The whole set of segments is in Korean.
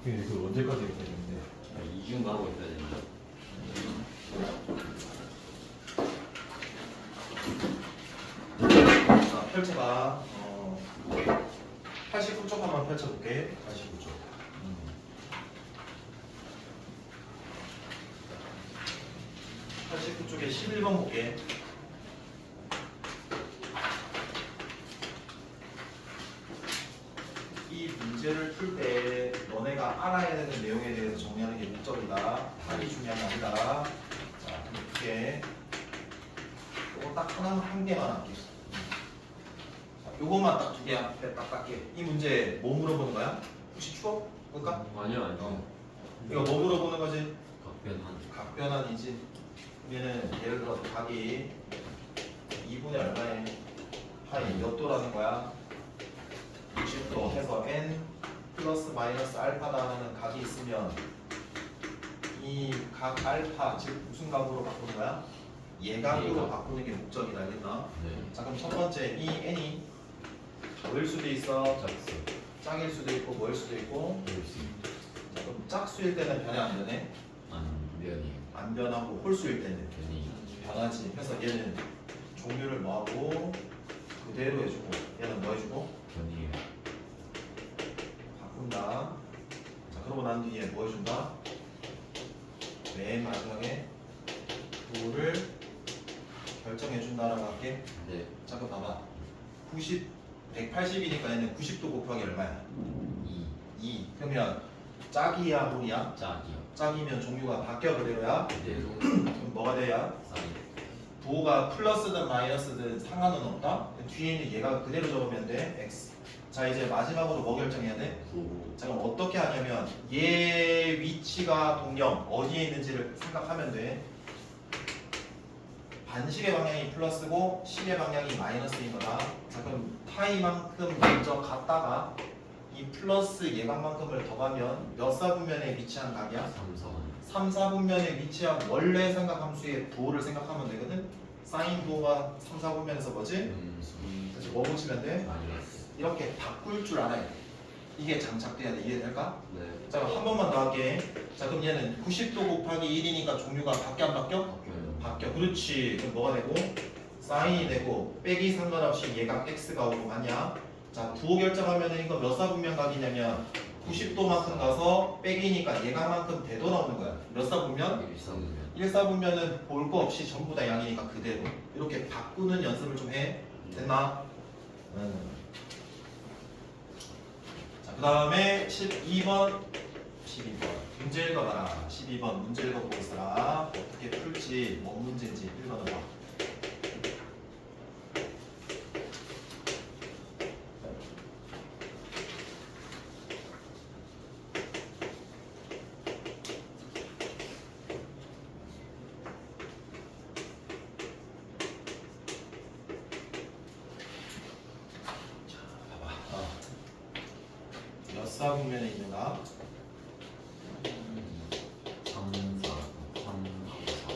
근데 그 언제까지 이렇게 되는데? 이중 가고 있어야 된다. 자, 펼쳐봐. 89쪽 한번 펼쳐볼게. 89쪽. 89쪽에 11번 볼게. 이 문제를 풀 때 너네가 알아야 되는 내용에 대해서 정리하는 게 목적이다. 답이 중요한 게 아니다. 자, 이렇게 요거 딱 하나 한 개만 할게. 요것만 딱 두 개 앞에 딱 닦게. 이 문제 뭐 물어보는 거야? 혹시 추억? 볼까? 아니요, 아니요. 이거 뭐 물어보는 거지? 각변한. 각변환이지. 얘는 예를 들어서 각이 2분의 얼마에 파이 몇 도라는 거야? 60도 해서 n 플러스 마이너스 알파다라는 각이 있으면 이 각 알파 즉 무슨 각으로 바꾸는 거야? 예각으로 예각. 바꾸는 게 목적이다. 알겠나? 네. 자 그럼 첫 번째 이 n이 뭐일 수도 있어, 짝수. 짝일 수도 있고 뭐일 수도 있고. 홀수. 자, 그럼 짝수일 때는 변해 안 변해? 안변이. 안 변하고 홀수일 때는 변이. 변하지. 그래서 얘는 종류를 뭐하고 그대로 해주고 얘는 뭐 해주고 변이에요. 바꾼다. 자 그러고 난 뒤에 뭐 해준다? 맨 마지막에 도를 결정해준다라고 할게. 네. 자 그럼 봐봐. 180이니까 얘는 90도 곱하기 얼마야? 2. 2. 그러면 짝이야 홀이야? 짝이요. 짝이면 종류가 바뀌어 그대로야? 그대로. 그럼 뭐가 돼야? 사인. 부호가 플러스든 마이너스든 상관은 없다? 뒤에 있는 얘가 그대로 적으면 돼. x. 자 이제 마지막으로 뭐 결정해야 돼? 9. 자 그럼 어떻게 하냐면 얘 위치가 동령 어디에 있는지를 생각하면 돼. 반식의 방향이 플러스고 식의 방향이 마이너스인 거다. 자 그럼 파이만큼 먼저 갔다가 이 플러스 예각만큼을 더하면 몇 사분면에 위치한 각이야? 3선. 3, 4분면에 위치한 원래 삼각함수의 부호를 생각하면 되거든. 사인 부호가 3, 4분면에서 뭐지? 음수. 그래서 뭐 붙이면 돼? 마이너스. 이렇게 바꿀 줄 알아야 돼. 이게 장착돼야 돼. 이해될까? 네. 자 그럼 한 번만 더 할게. 자 그럼 얘는 90도 곱하기 1이니까 종류가 바뀌어 안 바뀌어? 바뀌어요. 바뀌어. 그렇지. 그럼 뭐가 되고? 사인이 되고 빼기 상관없이 얘가 x가 오고 맞냐? 자 부호 결정하면은 이거 몇 사분면 각이냐면 90도만큼 가서 빼기니까 예각만큼 되돌아오는 거야. 몇 사분면? 1사분면. 1사분면은 볼 거 없이 전부 다 양이니까 그대로. 이렇게 바꾸는 연습을 좀 해. 됐나? 자, 그 다음에 12번. 문제 읽어봐라. 12번 문제 읽어보고 있어라. 어떻게 풀지, 뭔 문제인지 읽어놔봐. 몇 사분면에 있는가? 3, 4, 3, 4.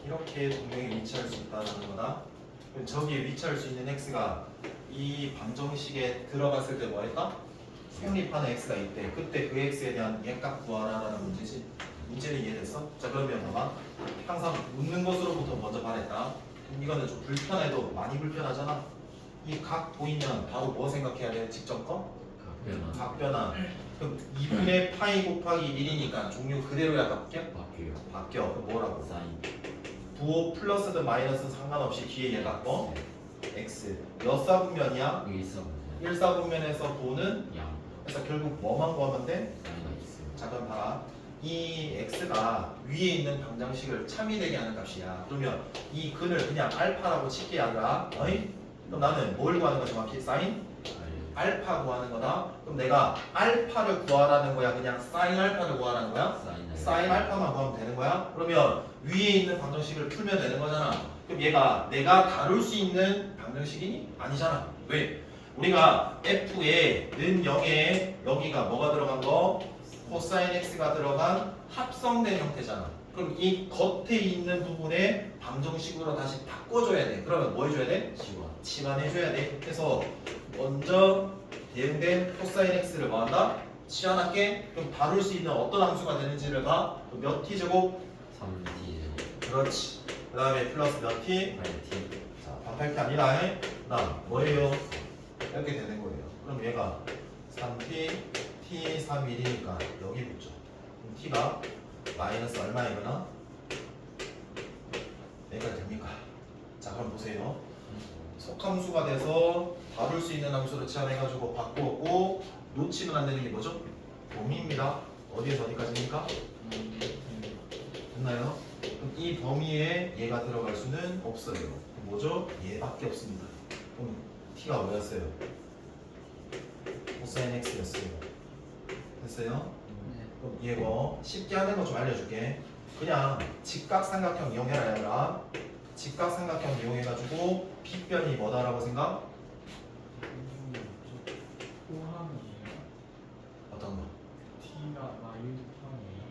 이렇게 동명에 위치할 수 있다는 거다. 그럼 저기에 위치할 수 있는 x가 이 방정식에 들어갔을 때 뭐 했다? 성립하는 x가 있대. 그때 그 x에 대한 예값 구하라라는 문제지. 문제는 이해됐어? 자 그러면 봐봐. 항상 묻는 것으로부터 먼저 말했다. 그럼 이거는 좀 불편해도 많이 불편하잖아. 이 각 보이면 바로 뭐 생각해야 돼? 직접 거? 각변한. 각변환. 그럼 2분의 파이 곱하기 1이니까 종류 그대로야 바뀌어? 바뀌어요. 바뀌어. 그럼 뭐라고? 사인. 부호 플러스든 마이너스든 상관없이 뒤에 얘가 뭐? x. 몇 사분면이야? 1사분면. 1사분면에서 부호는? 양. 그래서 결국 뭐만 구하면 돼? 사인이 있어요. 자 그럼 봐라. 이 x가 위에 있는 방정식을 참이되게 하는 값이야. 그러면 이 근을 그냥 알파라고 칠게 아니라 어이? 그럼 나는 뭘 구하는 거야 정확히? 사인? 알파 구하는 거다. 그럼 내가 알파를 구하라는 거야? 그냥 사인 알파를 구하라는 거야? 사인 알파만 구하면 되는 거야? 그러면 위에 있는 방정식을 풀면 되는 거잖아. 그럼 얘가 내가 다룰 수 있는 방정식이니? 아니잖아. 왜? 우리가 f에 는 0에 여기가 뭐가 들어간 거? 코사인 x가 들어간 합성된 형태잖아. 그럼 이 겉에 있는 부분에 방정식으로 다시 바꿔줘야 돼. 그러면 뭐 해줘야 돼? 지원. 치환해줘야 돼. 그래서 먼저 대응된 코사인 x를 뭐한다? 치환할게. 그럼 다룰 수 있는 어떤 함수가 되는지를 봐. 몇 t 제곱? 3t 그렇지. 그 다음에 플러스 몇 t? 8t 자, 반팔 게 아니라 나 뭐예요? 이렇게 되는 거예요. 그럼 얘가 3t, t 31이니까 여기 붙죠. 그럼 t가 마이너스 얼마이거나 여기까지 됩니까? 자, 그럼 보세요. 속함수가 돼서 다룰 수 있는 함수로 치환해가지고 바꾸었고 놓치면 안 되는 게 뭐죠? 범위입니다. 어디에서 어디까지입니까? 됐나요? 그럼 이 범위에 얘가 들어갈 수는 없어요. 그럼 뭐죠? 얘밖에 없습니다. 그럼 t가 뭐였어요? 코사인 x였어요. 됐어요? 그럼 이거 쉽게 하는 거 좀 알려줄게. 그냥 직각삼각형 이용해라 얘들아. 직각삼각형 이용해가지고 빗변이 뭐다라고 생각? 포함이에요. 어떤 거? T가 마일드 포함이에요.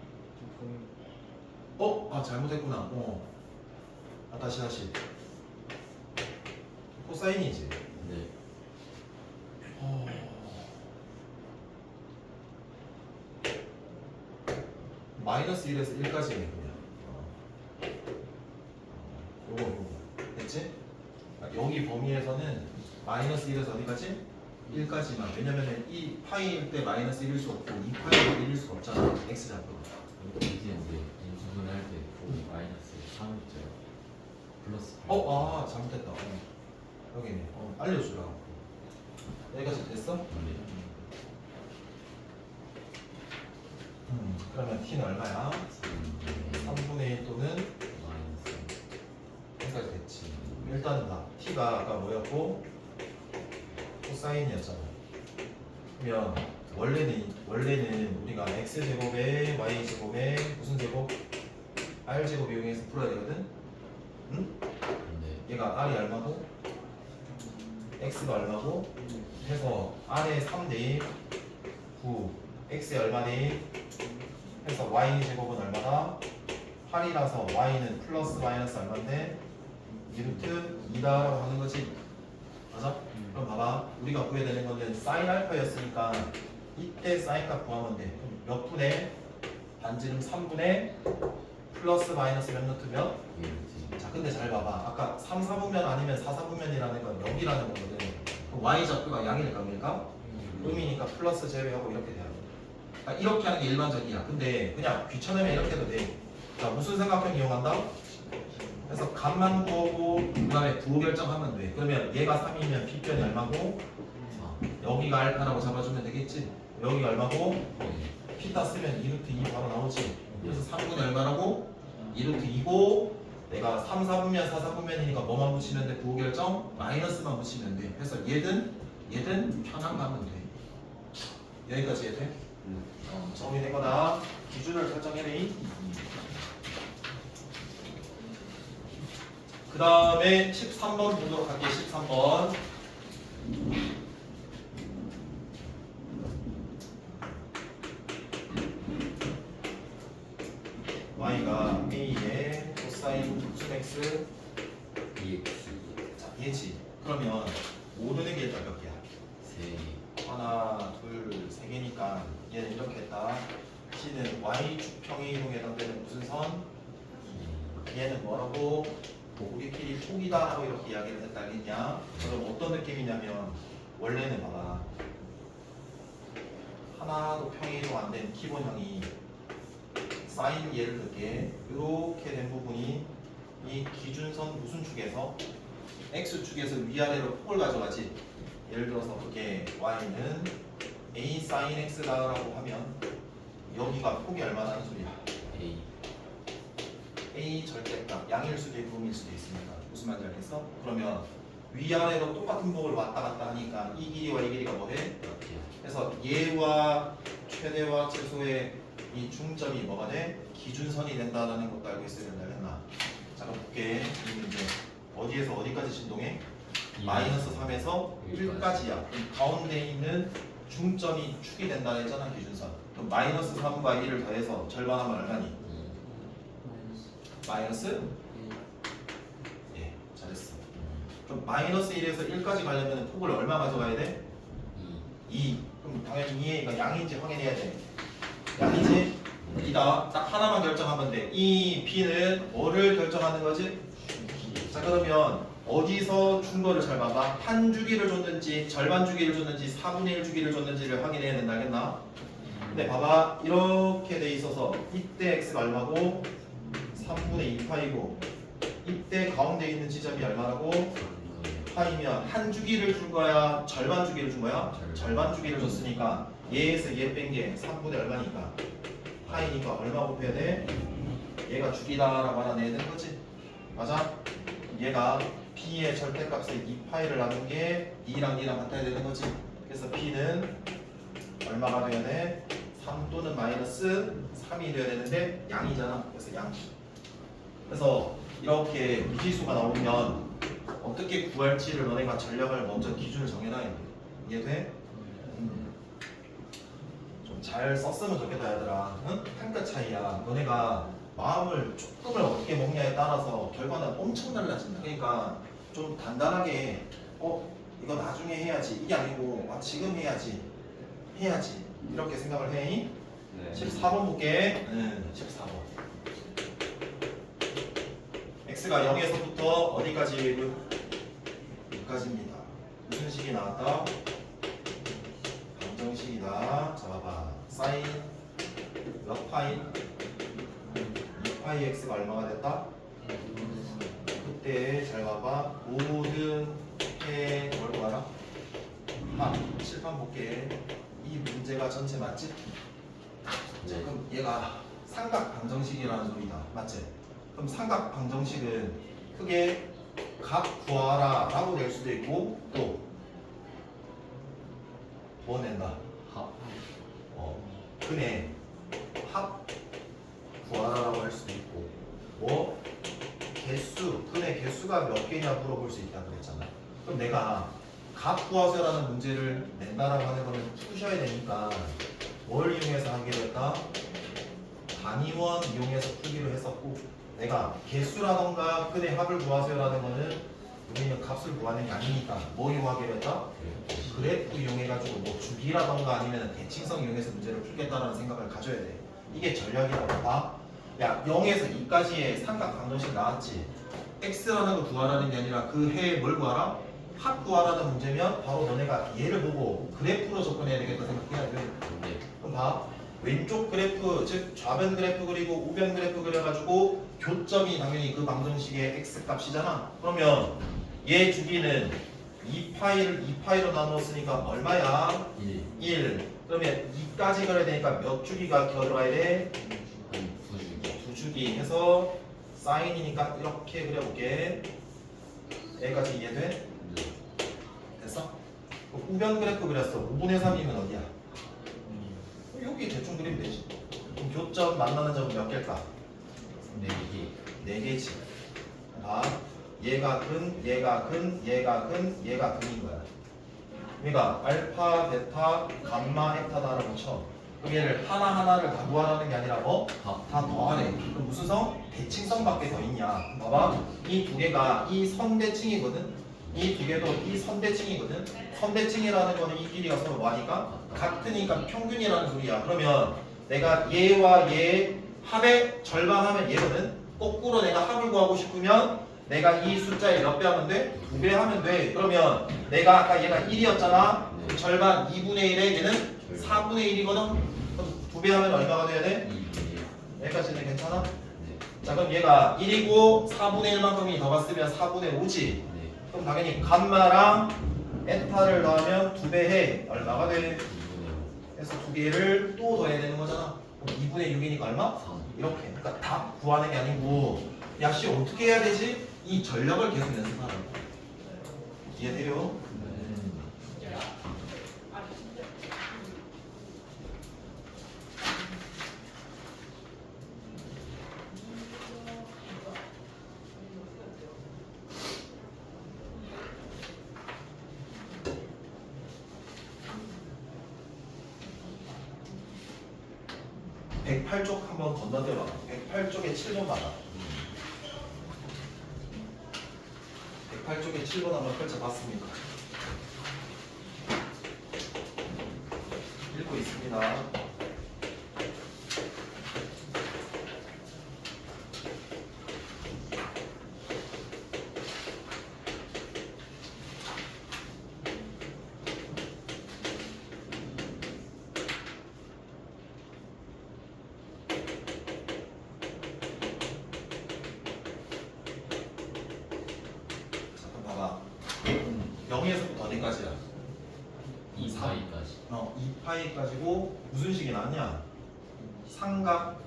조금 아 잘못했구나. 다시. 코사인이지. 네 마이너스 1에서 1까지네 그냥. 요거 됐지? 여기 범위에서는 마이너스 1에서 어디까지? 1까지만. 왜냐면은 이 파이일 때 마이너스 1일 수 없고 이 파이일 때 1일 수가 없잖아. x 잡고. 이제 인수분할 때 곱이 마이너스 3있죠 플러스 8 잘못했다. 여기네. 알려주라고. 여기까지 됐어? 네 그러면 t는 얼마야? 3분의 1 또는 마이너스 여기까지 됐지. 일단은 t가 아까 뭐였고 코사인이었잖아. 그러면 원래는 우리가 x 제곱에 y 제곱에 무슨 제곱? r 제곱 이용해서 풀어야 되거든. 응? 네 얘가 r이 얼마고 x가 얼마고 해서 r에 3대 9 x에 얼마 대 해서 y 제곱은 얼마다? 8이라서 y는 플러스 마이너스 얼마인데 2루트 2다라고 하는 거지. 맞아? 그럼 봐봐. 우리가 구해야 되는 거는 사인 알파였으니까 이때 사인 값 구하면 돼. 그럼 몇 분의 반지름 3분의 플러스 마이너스 몇 루트 몇? 자, 근데 잘 봐봐. 아까 3, 4분면 아니면 4, 4분면이라는 건 여기라는 거거든. 그럼 y 좌표가 양일까 음일까? 음이니까 플러스 제외하고 이렇게 돼야 돼. 그러니까 이렇게 하는 게 일반적이야. 근데 그냥 귀찮으면 이렇게 해도 돼. 자, 무슨 삼각형 이용한다? 그래서 값만 구하고 그 다음에 부호 결정하면 돼. 그러면 얘가 3이면 빗변이 얼마고? 여기가 알파라고 잡아주면 되겠지? 여기가 얼마고? 피타 쓰면 2루트 2 바로 나오지. 그래서 3분의 얼마라고? 2루트 2고 내가 3, 4분면 4, 4분면이니까 뭐만 붙이면 돼? 부호 결정? 마이너스만 붙이면 돼. 그래서 얘든 편한 거 하면 돼. 여기까지 이해 돼? 정리된 거다. 기준을 설정해내. 그 다음에 13번 보도록 할게요. 13번. y가 a의 코사인 무슨 x? EX 자, 얘지. 그러면 오르는 게 일단 몇 개야? 3 하나, 둘, 세 개니까 얘는 이렇게 했다. c는 y축 평행이동에 해당되는 무슨 선? 얘는 뭐라고? 우리끼리 폭이다라고 이렇게 이야기를 했다 알겠냐? 그럼 어떤 느낌이냐면 원래는 봐봐. 하나도 평행이동 안 된 기본형이 사인 예를 들게 이렇게 된 부분이 이 기준선 무슨 축에서 x축에서 위아래로 폭을 가져가지. 예를 들어서 그게 y는 a sin x다라고 하면 여기가 폭이 얼마나 소리야? A a 절대값 양일 수도 있고 음일 수도 있으니까 무슨 말인지 알겠어? 그러면 위아래로 똑같은 폭을 왔다 갔다 하니까 이 길이와 이 길이가 뭐해? 몇이야? 그래서 얘와 최대와 최소의 이 중점이 뭐가 돼? 기준선이 된다는 것도 알고 있어야 된다 했나? 자 그럼 볼게. 이 문제 어디에서 어디까지 진동해? 마이너스 3에서 1까지야. 가운데 있는 중점이 축이 된다 했잖아 기준선. 그럼 마이너스 3과 1을 더해서 절반하면 얼마니? 마이너스? 예, 잘했어. 그럼 마이너스 1에서 1까지 가려면 폭을 얼마 가져가야 돼? 2. 그럼 그럼 당연히 이해가 양인지 확인해야 돼. 양이지? 이다. 딱 하나만 결정하면 돼. 이 B는 뭐를 결정하는 거지? 자 그러면 어디서 준 거를 잘 봐봐. 한 주기를 줬는지 절반 주기를 줬는지 4분의 1 주기를 줬는지를 확인해야 된다. 알겠나? 근데 봐봐. 이렇게 돼 있어서 이때 x가 얼마고 3분의 2파이고 이때 가운데 있는 지점이 얼마라고? 파이면 한 주기를 준 거야? 절반 주기를 준 거야? 절반 주기를 줬으니까 얘에서 얘 뺀 게 3분의 얼마니까? 파이니까 얼마 곱해야 돼? 얘가 주기다라고 하나 내야 되는 거지? 맞아? 얘가 B의 절대값에 2파이를 나눈 게 2랑 2랑 같아야 되는 거지? 그래서 B는 얼마가 돼야 돼? 3 또는 마이너스 3이 돼야 되는데 양이잖아. 그래서 양. 그래서 이렇게 미지수가 나오면 어떻게 구할지를 너네가 전략을 먼저 기준을 정해놔야 돼. 이해돼? 좀 잘 썼으면 좋겠다 얘들아. 응? 한 끗 차이야. 너네가 마음을 조금을 어떻게 먹냐에 따라서 결과는 엄청 달라진다. 그러니까 좀 단단하게 이거 나중에 해야지 이게 아니고 지금 해야지 이렇게 생각을 해. 네. 14번 볼게. 14번. x가 0에서부터 어디까지? 여기까지입니다. 무슨 식이 나왔다? 방정식이다. 자 봐봐. 사인 몇 파이? 2파이 x가 얼마가 됐다? 그때 잘 봐봐. 모든 해 뭘 알아? 칠판 볼게. 이 문제가 전체 맞지? 자, 네. 그럼 얘가 삼각 방정식이라는 소리다. 맞지? 그럼 삼각 방정식은 크게 값 구하라 라고 낼 수도 있고 또 뭐 낸다? 합. 근의 합 구하라라고 할 수도 있고 뭐 개수, 근의 개수가 몇 개냐 물어볼 수 있다 그랬잖아. 그럼 내가 값 구하세요라는 문제를 낸다라고 하는 거는 푸셔야 되니까 뭘 이용해서 하기로 했다? 단위원 이용해서 풀기로 했었고 내가 개수라던가 근의 합을 구하세요라는 거는 우리는 값을 구하는 게 아니니까 뭐 이용하기로 했다? 그래프 이용해가지고 뭐 주기라던가 아니면 대칭성 이용해서 문제를 풀겠다라는 생각을 가져야 돼. 이게 전략이라고 봐. 야 0에서 2까지의 삼각 방정식 나왔지. x라는 거 구하라는 게 아니라 그 해에 뭘 구하라? 합 구하라는 문제면 바로 너네가 얘를 보고 그래프로 접근해야 되겠다 생각해야 돼. 네. 그럼 봐. 왼쪽 그래프 즉 좌변 그래프 그리고 우변 그래프 그려가지고 교점이 당연히 그 방정식의 x 값이잖아. 그러면 얘 주기는 2파이로 나누었으니까 얼마야? 1. 1. 그러면 2까지 그려야 되니까 몇 주기가 들어가야 돼? 9주기. 2주기 해서 사인이니까 이렇게 그려볼게. 여기까지 이해돼? 네. 됐어? 우변 그래프 그렸어. 5분의 3이면 어디야? 여기 대충 그리면 되지. 그럼 교점 만나는 점은 몇 개일까? 4개. 4개지. 봐. 얘가 근, 얘가 근, 얘가 근, 얘가 근인 거야. 그러니까 알파, 베타, 감마, 에타다라고 쳐. 그럼 얘를 하나하나를 다 구하라는 게 아니라 뭐? 합. 다 더하래. 그럼 무슨 성? 대칭성밖에 더 있냐? 봐봐. 이 두 개가 이 선대칭이거든. 이 두 개도 이 선대칭이거든. 선대칭이라는 거는 이 길이가 서로 뭐하니까? 같으니까 평균이라는 소리야. 그러면 내가 얘와 얘 합의 절반 하면 얘거든. 거꾸로 내가 합을 구하고 싶으면 내가 이 숫자에 몇 배 하면 돼? 2배 하면 돼. 그러면 내가 아까 얘가 1이었잖아. 네. 절반 2분의 1에 얘는 4분의 1이거든. 그럼 2배 하면 얼마가 돼야 돼? 2분의 1. 여기까지는 괜찮아? 네. 자 그럼 얘가 1이고 4분의 1만큼이 더 갔으면 4분의 5지. 네. 그럼 당연히 감마랑 에타를 더하면 2배 해. 얼마가 돼? 2분의 5. 그래서 두 개를 또 더해야 되는 거잖아. 그럼 2분의 6이니까 얼마? 3. 이렇게. 그러니까 다 구하는 게 아니고 야씨 어떻게 해야 되지? 이 전략을 계속 연습하라고. 이해돼요? 108쪽 한번 건너뛰어봐. 108쪽에 7번 받아. 108쪽에 7번 한번 펼쳐봤습니다. 있습니다. 잠깐 봐봐. 0에서부터 어디까지야? 2파이까지. 2파이까지고 무슨 식이 나왔냐? 삼각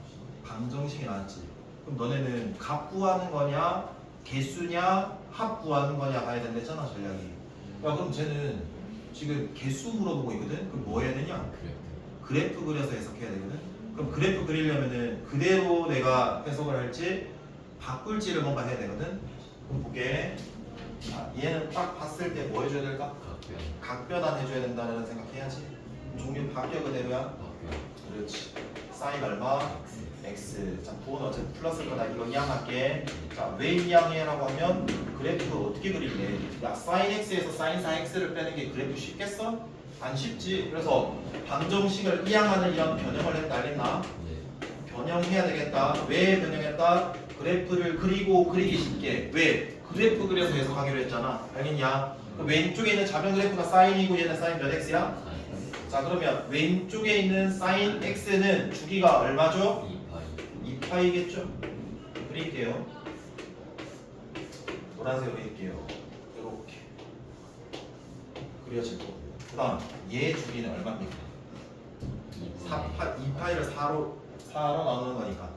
방정식이 나왔지. 그럼 너네는 값 구하는 거냐, 개수냐, 합 구하는 거냐 봐야 된댔잖아 전략이. 야 그럼 쟤는 지금 개수 물어보고 있거든. 그럼 뭐 해야 되냐? 그래프 그려서 해석해야 되거든. 그럼 그래프 그리려면은 그대로 내가 해석을 할지 바꿀지를 뭔가 해야 되거든. 그럼 볼게. 자, 얘는 딱 봤을 때 뭐 해줘야 될까? 각변환 해줘야 된다는 생각해야지. 종류 바뀌어 그대로야. 그렇지. 사인 얼마? x. 자, 돈 어차피 플러스일 거다. 이거 이항할게. 자, 왜 이항해라고 하면 그래프 어떻게 그릴래? 야, 사인 x에서 사인 4x를 빼는 게 그래프 쉽겠어? 안 쉽지. 그래서 방정식을 이항하는 이런 변형을 했다 알겠나? 변형해야 되겠다. 왜 변형했다? 그래프를 그리고 그리기 쉽게. 왜? 그래프 그려서 해석하기로 했잖아. 알겠냐? 그 왼쪽에 있는 좌변 그래프가 사인이고 얘는 사인 몇 x야? 자 그러면 왼쪽에 있는 사인 x는 주기가 얼마죠? 2파이겠죠? 그릴게요. 노란색으로 그릴게요. 이렇게 그려질 거고. 그 다음 얘 주기는 얼마입니까? 2파이를 4로 나누는 거니까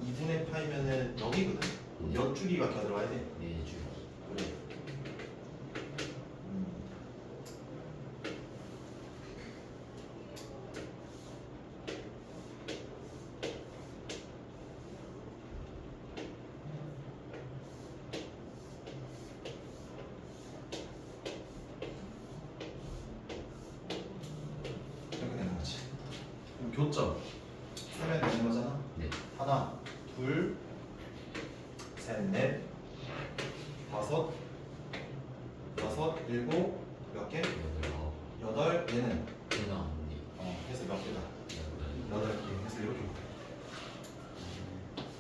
2분의 파이면은 여기거든. 몇 주기가 껴들어가야 돼? 그래. 이렇게 되는 거지. 그럼 교점 세면 되는 거잖아. 하나, 둘, 셋, 넷, 다섯, 여섯, 일곱, 몇 개? 여덟. 얘는 해서 몇 개다? 8개. 해서 이렇게.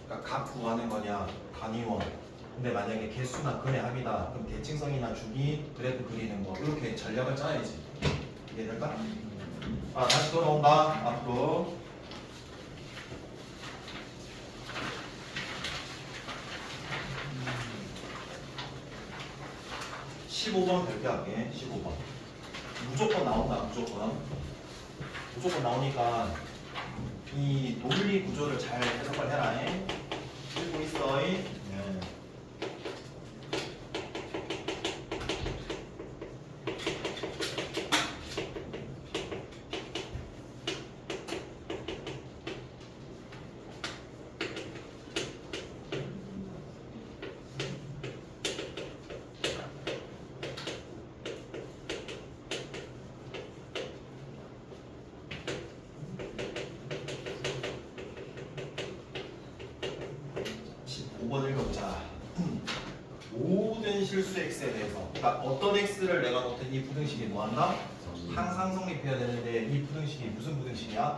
그러니까 각 구하는 거냐, 간이원. 근데 만약에 개수나 근의 합이다. 그럼 대칭성이나 주기, 그래프 그리는 거 이렇게 전략을 짜야지. 이해될까? 다시 돌아온다. 앞으로. 15번 발표할게. 15번. 무조건 나온다. 무조건 나오니까 이 논리 구조를 잘 해석을 해라. 읽고 있어. 네. 읽어보자. 모든 실수 x에 대해서, 그러니까 어떤 x를 내가 놓든 이 부등식이 뭐한다? 항상 성립해야 되는데 이 부등식이 무슨 부등식이야?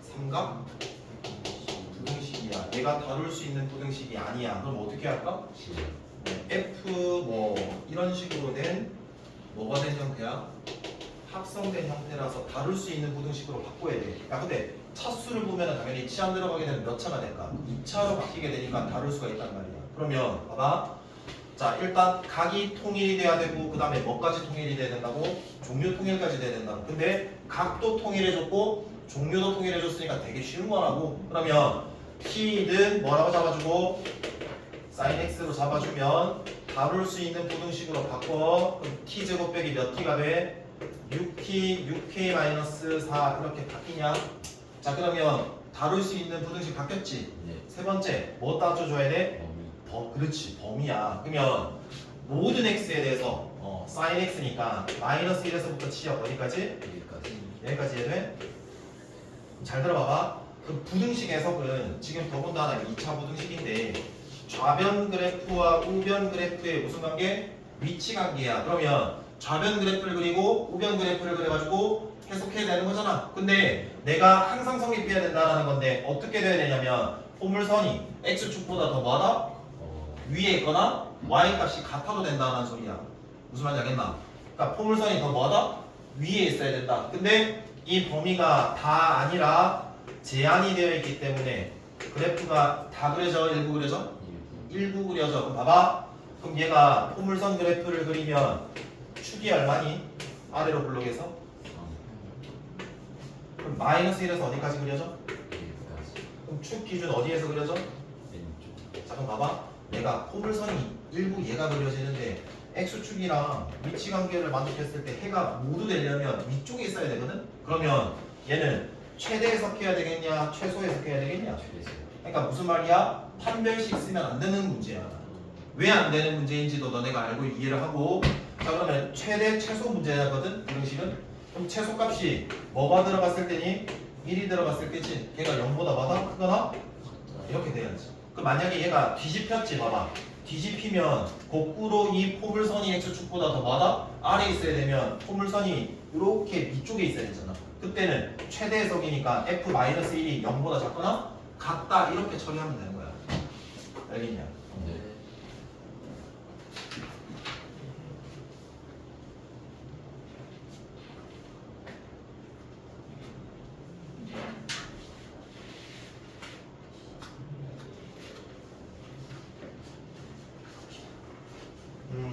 삼각 부등식이야. 내가 다룰 수 있는 부등식이 아니야. 그럼 어떻게 할까? f 뭐 이런 식으로 된 뭐가 된 형태야? 합성된 형태라서 다룰 수 있는 부등식으로 바꿔야 돼. 야 근데 차수를 보면 당연히 치안 들어가게 되면 몇 차가 될까? 2차로 바뀌게 되니까 다룰 수가 있단 말이야. 그러면 봐봐. 자 일단 각이 통일이 돼야 되고 그 다음에 뭐까지 통일이 돼야 된다고? 종류 통일까지 돼야 된다고. 근데 각도 통일해줬고 종류도 통일해줬으니까 되게 쉬운 거라고. 그러면 t는 뭐라고 잡아주고 sin x로 잡아주면 다룰 수 있는 부등식으로 바꿔. 그럼 t제곱 빼기 몇 t가 돼? 6t, 6k-4 이렇게 바뀌냐? 자 그러면 다룰 수 있는 부등식 바뀌었지? 세 번째 뭐 따져줘야 돼? 그렇지 범위야. 그러면 모든 x에 대해서 sin x니까 마이너스 1에서부터 치역 어디까지? 여기까지 해야 돼? 잘 들어봐봐. 그 부등식 해석은 지금 더군다나 2차 부등식인데 좌변 그래프와 우변 그래프의 무슨 관계? 위치 관계야. 그러면 좌변 그래프를 그리고 우변 그래프를 그려가지고 해석해야 되는 거잖아. 근데 내가 항상 성립해야 된다라는 건데 어떻게 돼야 되냐면 포물선이 x축보다 더 뭐하다? 위에 있거나 y 값이 같아도 된다는 소리야. 무슨 말인지 알겠나? 그러니까 포물선이 더 뭐하다? 위에 있어야 된다. 근데 이 범위가 다 아니라 제한이 되어 있기 때문에 그래프가 다 그려져? 일부 그려져? 일부 그려져. 그럼 봐봐. 그럼 얘가 포물선 그래프를 그리면 축이 얼마니? 아래로 블록에서? 그럼 마이너스 1에서 어디까지 그려져? 그럼 축 기준 어디에서 그려져? 자 그럼 봐봐. 내가 포물선이 일부 얘가 그려지는데 x축이랑 위치 관계를 만족했을 때 해가 모두 되려면 위쪽에 있어야 되거든? 그러면 얘는 최대 해석해야 되겠냐? 최소 해석해야 되겠냐? 그러니까 무슨 말이야? 판별식 쓰면 안 되는 문제야. 왜 안 되는 문제인지도 너네가 알고 이해를 하고. 자 그러면 최대 최소 문제거든? 이 형식은. 그럼 최소 값이 뭐가 들어갔을 때니? 1이 들어갔을 때지. 걔가 0보다 뭐다? 크거나? 이렇게 돼야지. 그 만약에 얘가 뒤집혔지 봐봐. 뒤집히면 거꾸로 이 포물선이 x축보다 더 뭐다? 아래에 있어야 되면 포물선이 이렇게 위쪽에 있어야 되잖아. 그때는 최대 해석이니까 f-1이 0보다 작거나 같다 이렇게 처리하면 되는 거야. 알겠냐? 네.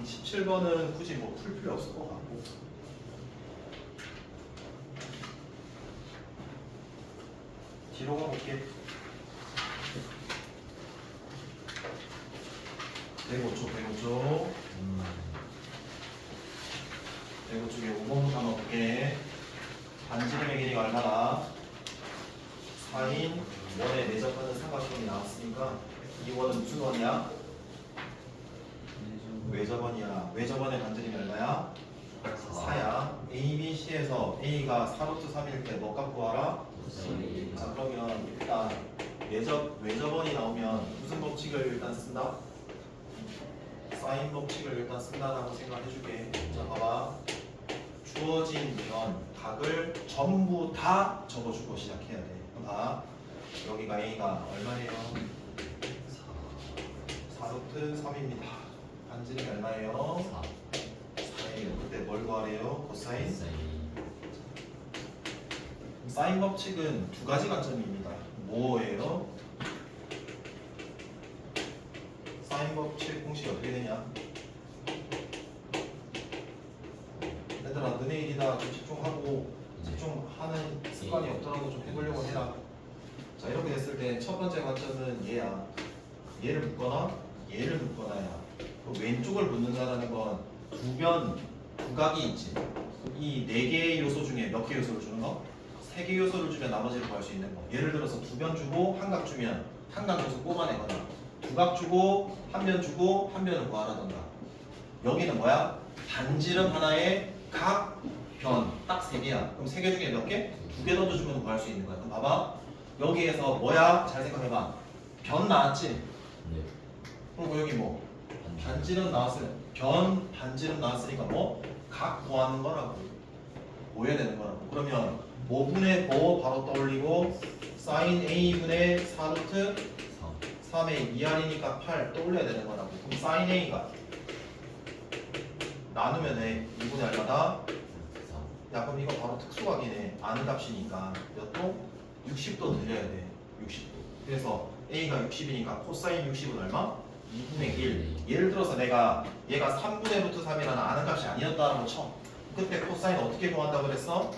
17번은 굳이 뭐 풀 필요 없을 것 같고. 뒤로 가볼게. 105초, 105초. 105쪽에 5번부터 넣을게. 반지름의 길이가 얼마나? 4인 원의 내접하는 삼각형이 나왔으니까 이 원은 무슨 원이야? 외접원이야. 외접원의 반지름이 얼마야? 4야. A, B, C에서 A가 4루트 3일 때 뭐 값 구하라? 자 그러면 일단 외접원이 나오면 무슨 법칙을 일단 쓴다? 사인 법칙을 일단 쓴다라고 생각해줄게. 자 봐봐. 주어진 면 각을 전부 다 적어주고 시작해야 돼. 그럼 봐. 여기가 A가 얼마예요? 4루트 3입니다. 반지름이 얼마예요? 4예요. 그때 뭘 구하래요? 코사인? 사인 법칙은 두 가지 관점입니다. 뭐예요? 사인 법칙 공식이 어떻게 되냐? 얘들아 너네 일이다. 좀 집중하고 집중하는 습관이 없더라도 좀 해보려고 해라. 자 이렇게 됐을 때 첫 번째 관점은 얘야. 얘를 묶거나 얘를 묶거나야. 그 왼쪽을 묶는다는 건 두 각이 있지. 이 네 개의 요소 중에 몇 개 요소를 주는 거? 세 개 요소를 주면 나머지를 구할 수 있는 거. 예를 들어서 두 변 주고 한 각 주면 한 각 요소 뽑아내거나 두 각 주고 한 변 주고 한 변을 구하라던가. 여기는 뭐야? 반지름 하나에 각, 변 딱 세 개야. 그럼 세 개 중에 몇 개? 두 개 던져주면 구할 수 있는 거야. 그럼 봐봐. 여기에서 뭐야? 잘 생각해봐. 변 나왔지? 그리고 여기 뭐? 반지름 나왔으면 변 반지름 나왔으니까 뭐? 각 구하는 거라고. 보여야 되는 거라고. 그러면 5분의 5 바로 떠올리고 사인 A분의 4루트 3의 2R이니까 8 떠올려야 되는 거라고. 그럼 사인 A가 나누면 해. 2분의 얼마다? 야 그럼 이거 바로 특수각이네. 아는 값이니까 몇 도? 60도 들려야 돼. 60도. 그래서 A가 60이니까 코사인 60은 얼마? 2분의 1. 예를 들어서 내가 얘가 3분의 루트 3이라는 아는 값이 아니었다라고 쳐. 그때 코사인 어떻게 구한다고 그랬어?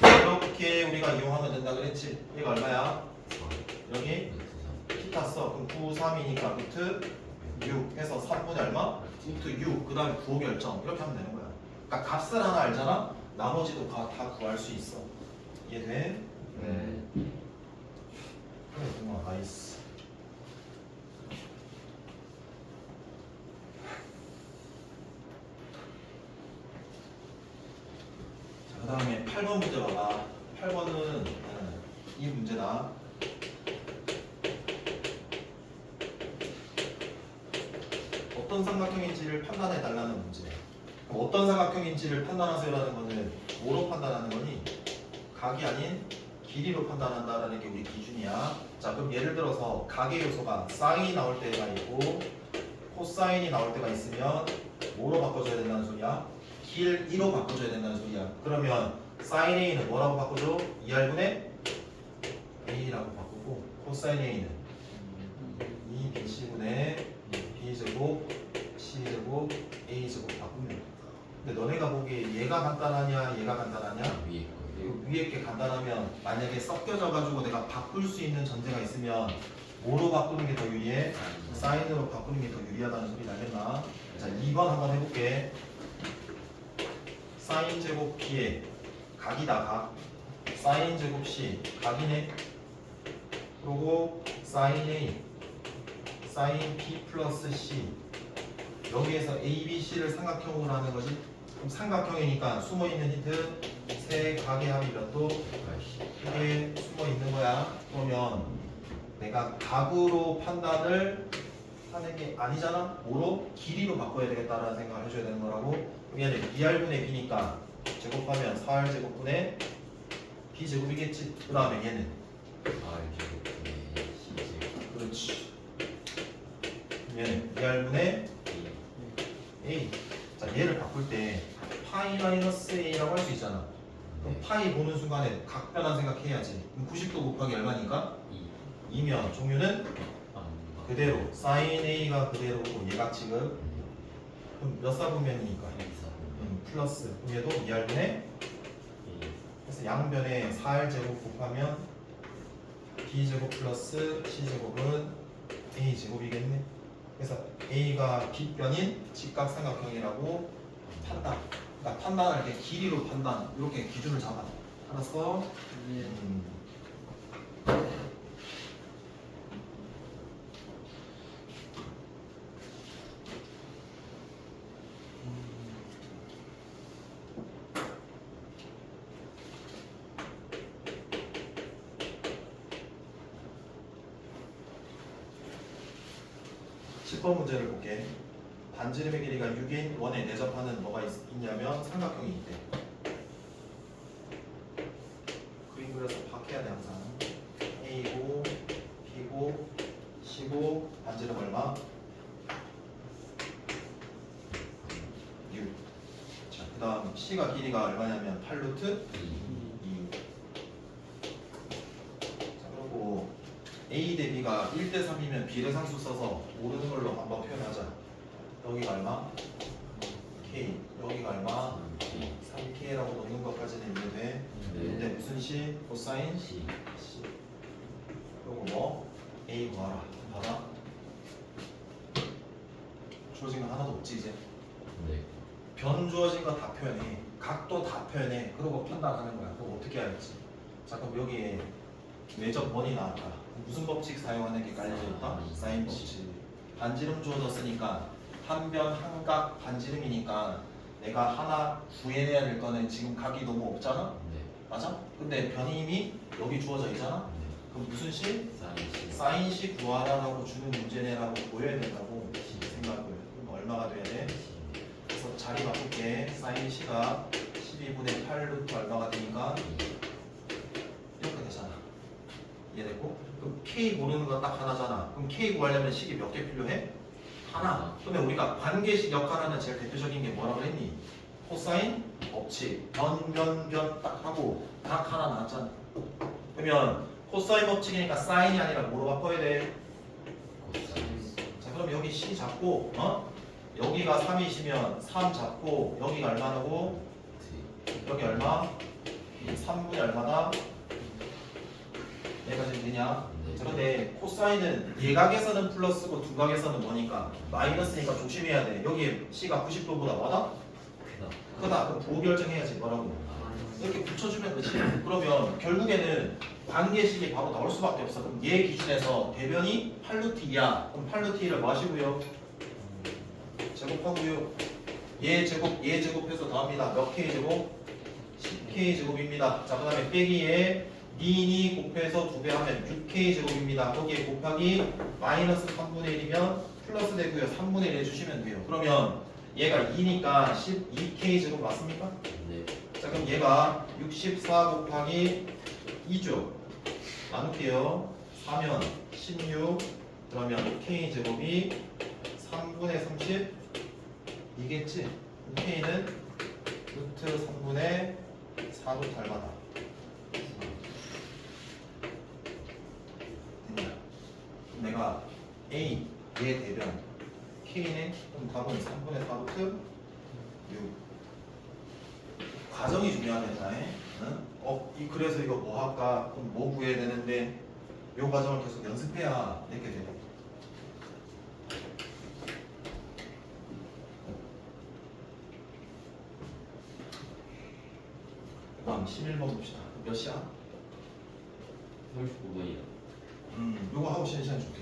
이렇게 우리가 이용하면 된다 그랬지. 얘가 얼마야? 여기 피타 써. 그럼 9, 3이니까 루트 6 해서 3분의 얼마? 루트 6. 그 다음에 부호 결정. 이렇게 하면 되는 거야. 그러니까 값을 하나 알잖아? 나머지도 다 구할 수 있어. 이해돼? 네. 그래, 정말 나이스. 그 다음에 8번 문제 봐봐. 8번은 이 문제다. 어떤 삼각형인지를 판단해 달라는 문제. 어떤 삼각형인지를 판단하세요라는 거는 뭐로 판단하는 거니? 각이 아닌 길이로 판단한다라는 게 우리 기준이야. 자, 그럼 예를 들어서 각의 요소가 사인이 나올 때가 있고 코사인이 나올 때가 있으면 뭐로 바꿔줘야 된다는 소리야? 길 2로 바꿔줘야 된다는 소리야. 그러면 사인 A는 뭐라고 바꿔줘? 2R분의 A라고 바꾸고 코사인 A는 2BC분의 B제곱 C제곱 A제곱 바꾸면. 근데 너네가 보기에 얘가 간단하냐 얘가 간단하냐? 위에 이거 위에 게 간단하면 만약에 섞여져 가지고 내가 바꿀 수 있는 전제가 있으면 뭐로 바꾸는 게 더 유리해? 사인으로 바꾸는 게 더 유리하다는 소리 나겠나? 자, 2번 한번 해볼게. 사인 제곱 B에 각이다 각. 사인 제곱 C 각이네. 그리고 사인 A 사인 B 플러스 C 여기에서 A, B, C를 삼각형으로 하는 거지. 그럼 삼각형이니까 숨어있는 힌트 세 각의 합이 몇 도? 이게 숨어있는 거야. 그러면 내가 각으로 판단을 하는 게 아니잖아. 뭐로? 길이로 바꿔야 되겠다라는 생각을 해줘야 되는 거라고. 그럼 얘는 2R분의 B니까 제곱하면 4R제곱분의 B제곱이겠지. 그 다음에 얘는 그렇지. 얘는 2R분의 A. 자, 얘를 바꿀 때 파이 마이너스 A라고 할 수 있잖아. 그럼 파이 보는 순간에 각 변환 생각해야지. 그럼 90도 곱하기 얼마니까? 2면 종류는 그대로 사인 A가 그대로고 얘가 지금 그럼 몇 사분면이니까 플러스 그럼 얘도 2R분의 그래서 양변에 4R제곱 곱하면 B제곱 플러스 C제곱은 A제곱이겠네. 그래서 A가 빗변인 직각삼각형이라고 판단. 그러니까 판단할 때 길이로 판단 이렇게 기준을 잡아. 알았어? 예. 10번 문제를 볼게. 반지름의 길이가 6인 원에 내접하는 뭐가 있냐면 삼각형이 있대. 그림 그려서 박해야 돼 항상. A고 B고 C고 반지름 얼마? 6. 자, 그 다음 C가 길이가 얼마냐면 8루트 2. 자, 그리고 A 대 B가 1대 3이면 비례상수 써서 모르는 걸로 한번 표현하자. 여기가 얼마? K. 여기가 얼마? 3K라고 넣는 것까지는 이해돼. 근데 무슨 C? 코사인? C. C. 그리고 뭐? A 구하라. 봐라. 주어진 거 하나도 없지 이제. 변 주어진 거 다 표현해. 각도 다 표현해. 그러고 판단하는 거야. 그럼 어떻게 할지. 자, 그럼 여기에 외적 원이 나왔다. 무슨 법칙 사용하는 게 깔려져 있다? 사인 법칙. 반지름 주어졌으니까 한 변 한각 반지름이니까 내가 하나 구해내야 될 거는 지금 각이 너무 없잖아? 맞아? 근데 변이 이미 여기 주어져 있잖아? 그럼 무슨 식? 사인 식 구하라라고 주는 문제네라고 보여야 된다고 생각을. 그럼 얼마가 돼야 돼? 그래서 자리 바꿀게. 사인 C가 12분의 8루트 얼마가 되니까 이렇게 되잖아. 이해됐고? 그럼 K 모르는 거 딱 하나잖아. 그럼 K 구하려면 식이 몇 개 필요해? 하나. 근데 우리가 관계식 역할하는 제일 대표적인 게 뭐라고 했니? 코사인 법칙. 변 딱 하고 각 하나 나왔잖아. 그러면 코사인 법칙이니까 사인이 아니라 뭐로 바꿔야 돼? 자, 그럼 여기 C 잡고 여기가 3이시면 3 잡고 여기가 얼마라고? 여기 얼마? 3분의 얼마다? 얘가 지금 되냐? 그런데 코사인은 예각에서는 플러스고 두각에서는 뭐니까 마이너스니까 조심해야 돼. 여기 C가 90도보다 뭐다? 크다. 그럼 부호 결정해야지. 뭐라고? 이렇게 붙여주면 되지. 그러면 결국에는 관계식이 바로 나올 수밖에 없어. 그럼 얘 기준에서 대변이 8루트 2야. 그럼 8루트 2를 뭐 하시고요? 제곱하고요. 얘 제곱해서 더합니다. 몇 K제곱? 10K제곱입니다. 자, 그 다음에 빼기에 니니 곱해서 2배 하면 6K제곱입니다. 거기에 곱하기 마이너스 3분의 1이면 플러스 되고요. 3분의 1 해주시면 돼요. 그러면 얘가 2니까 12K 제곱 맞습니까? 네. 자 그럼 얘가 64 곱하기 2죠. 나눌게요. 4면 16 그러면 K 제곱이 3분의 30 이겠지? K는 루트 3분의 4로 닮아다. 됐냐? 그럼 내가 A 얘 대변 K는 그럼 답은 3분의 4 루트 6. 과정이 중요합니다. 응? 그래서 이거 뭐 할까? 그럼 뭐 구해야 되는데 요 과정을 계속 연습해야 이렇게 돼. 그다음 11번 봅시다. 몇 시야? 35번이요. 요거 하고 시간 줄게.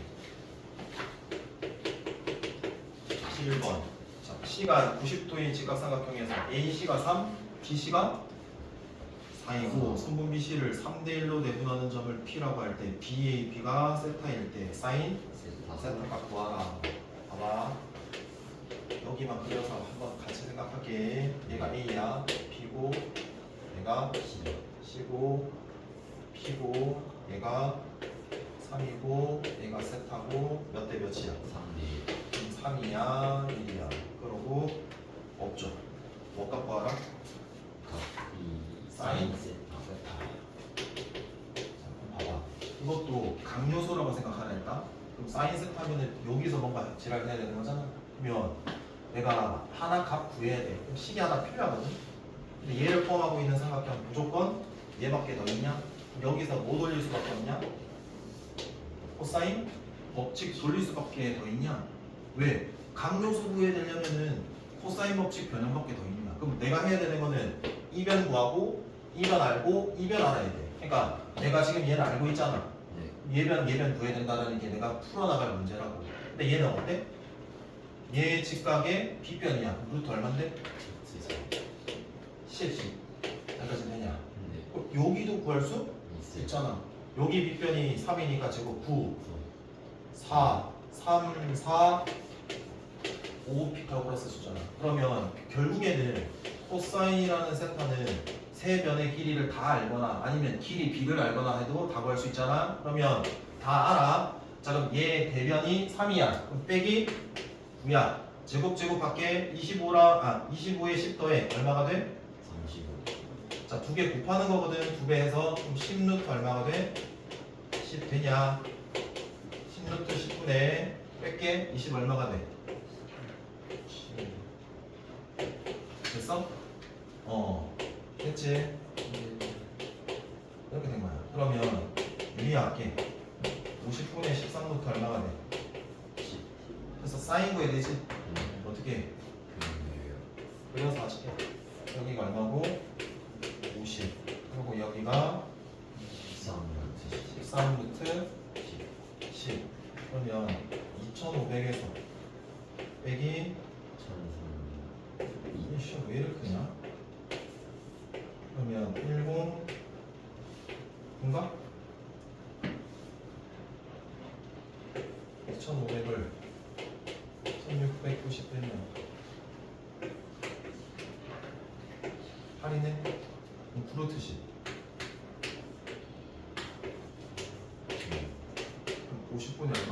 11번. 자, C가 90도인 직각삼각형에서 AC가 3, BC가 4이고 선분 BC를 3대1로 내분하는 점을 P라고 할 때 BAB가 세타일 때 사인 세타값 구하라. 봐봐. 여기만 그려서 한번 같이 생각할게. 얘가 A야. B고 얘가 C고 P고 얘가 3이고 얘가 세타고 몇 대 몇이야? 3대 3이야 1이야. 그러고 없죠. 뭐 갖고 와라? 사인 세타. 봐봐. 이것도 강요소라고 생각하라 했다. 그럼 사인 세타면은 여기서 뭔가 지랄 해야 되는 거잖아. 그러면 내가 하나 값 구해야 돼. 그럼 식이 하나 필요하거든. 근데 얘를 포함하고 있는 삼각형 무조건 얘밖에 더 있냐? 여기서 뭐 돌릴 수밖에 없냐? 코사인 법칙 돌릴 수밖에 더 있냐? 왜? 강요소 구해야 되려면은 코사인 법칙 변형밖에 더 있냐? 그럼 내가 해야 되는 거는 이변 구하고 이변 알고 이변 알아야 돼. 그러니까 내가 지금 얘는 알고 있잖아. 얘변 구해야 된다는 게 내가 풀어나갈 문제라고. 근데 얘는 어때? 얘 직각의 B변이야. 루트 얼만데? 10. 여기까지 되냐? 여기도 구할 수 있잖아. 여기 B변이 3이니까 제곱 9 4 3 4 5 피타고라스 수잖아. 그러면 결국에는 코사인이라는 세타는 세 변의 길이를 다 알거나 아니면 길이 B를 알거나 해도 다 구할 수 있잖아. 그러면 다 알아. 자 그럼 얘 대변이 3이야. 그럼 빼기 9야. 제곱 밖에 25에 10 더해 얼마가 돼? 35. 자, 두 개 곱하는 거거든. 2배 해서 그럼 10루트 얼마가 돼? 10 되냐? 10루트 10분의 뺄게 20 얼마가 돼? 10. 됐어? 됐지? 이렇게 된 거야. 그러면 유리할게 50분의 13루트 얼마가 돼? 10. 그래서 사인 구해야 되지? 어떻게 해? 그래서 다시 해. 여기가 얼마고? 50. 그리고 여기가 13루트 10. 그러면 2500에서 빼기 이 시험 왜 이렇게 크냐? 그러면 10인가? 2500을 1690 빼면 8이네? 그럼 9루트 10. 그럼 50분이 얼마?